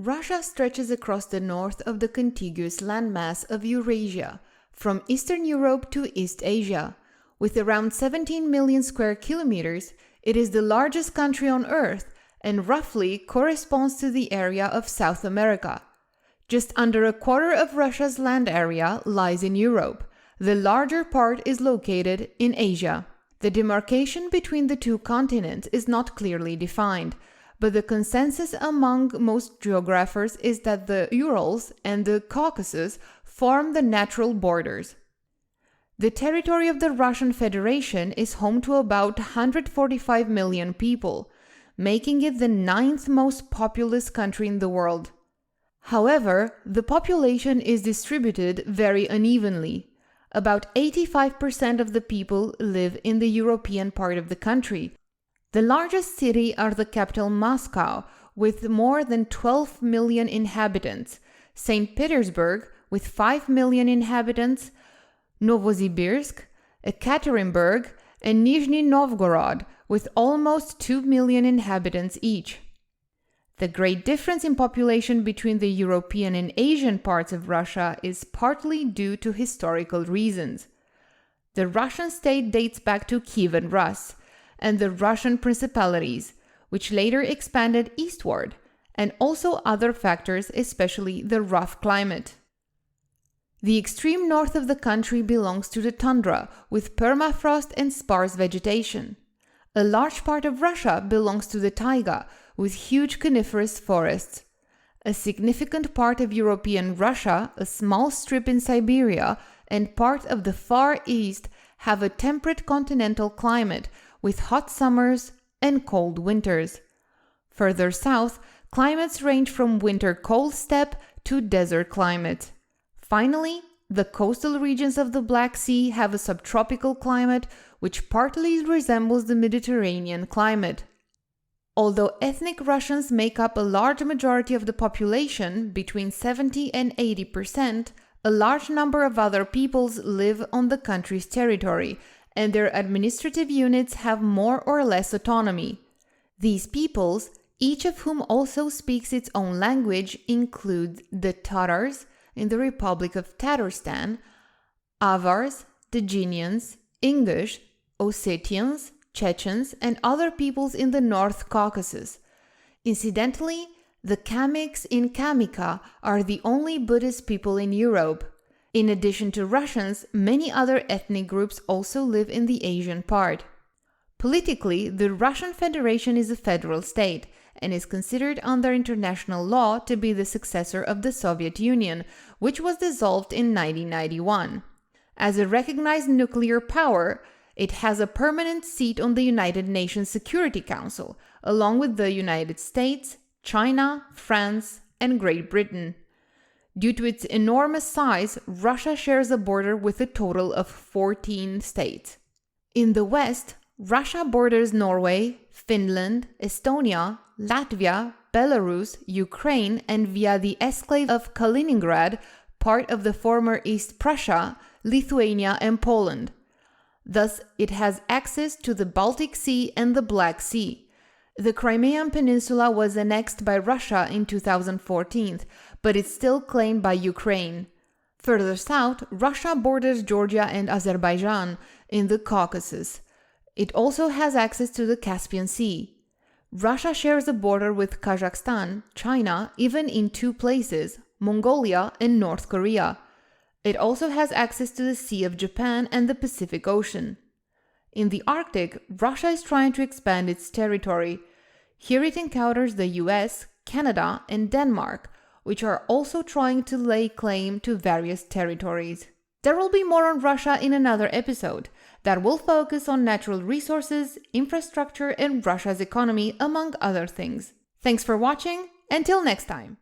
Russia stretches across the north of the contiguous landmass of Eurasia, from Eastern Europe to East Asia. With around 17 million square kilometers, it is the largest country on Earth and roughly corresponds to the area of South America. Just under a quarter of Russia's land area lies in Europe. The larger part is located in Asia. The demarcation between the two continents is not clearly defined, but the consensus among most geographers is that the Urals and the Caucasus form the natural borders. The territory of the Russian Federation is home to about 145 million people, making it the 9th most populous country in the world. However, the population is distributed very unevenly. About 85% of the people live in the European part of the country. The largest city are the capital Moscow, with more than 12 million inhabitants, St. Petersburg, with 5 million inhabitants, Novosibirsk, Ekaterinburg, and Nizhny Novgorod, with almost 2 million inhabitants each. The great difference in population between the European and Asian parts of Russia is partly due to historical reasons. The Russian state dates back to Kievan Rus and the Russian principalities, which later expanded eastward, and also other factors, especially the rough climate. The extreme north of the country belongs to the tundra, with permafrost and sparse vegetation. A large part of Russia belongs to the taiga, with huge coniferous forests. A significant part of European Russia, a small strip in Siberia, and part of the Far East have a temperate continental climate, with hot summers and cold winters. Further south, climates range from winter cold steppe to desert climate. Finally, the coastal regions of the Black Sea have a subtropical climate which partly resembles the Mediterranean climate. Although ethnic Russians make up a large majority of the population, between 70 and 80%, a large number of other peoples live on the country's territory, and their administrative units have more or less autonomy. These peoples, each of whom also speaks its own language, include the Tatars in the Republic of Tatarstan, Avars, Daginians, Ingush, Ossetians, Chechens, and other peoples in the North Caucasus. Incidentally, the Kamiks in Kamika are the only Buddhist people in Europe. In addition to Russians, many other ethnic groups also live in the Asian part. Politically, the Russian Federation is a federal state and is considered under international law to be the successor of the Soviet Union, which was dissolved in 1991. As a recognized nuclear power, it has a permanent seat on the United Nations Security Council, along with the United States, China, France, and Great Britain. Due to its enormous size, Russia shares a border with a total of 14 states. In the west, Russia borders Norway, Finland, Estonia, Latvia, Belarus, Ukraine, and via the exclave of Kaliningrad, part of the former East Prussia, Lithuania, and Poland. Thus, it has access to the Baltic Sea and the Black Sea. The Crimean Peninsula was annexed by Russia in 2014, but it's still claimed by Ukraine. Further south, Russia borders Georgia and Azerbaijan in the Caucasus. It also has access to the Caspian Sea. Russia shares a border with Kazakhstan, China, even in two places, Mongolia and North Korea. It also has access to the Sea of Japan and the Pacific Ocean. In the Arctic, Russia is trying to expand its territory. Here it encounters the US, Canada, and Denmark, which are also trying to lay claim to various territories. There will be more on Russia in another episode that will focus on natural resources, infrastructure, and Russia's economy, among other things. Thanks for watching. Until next time.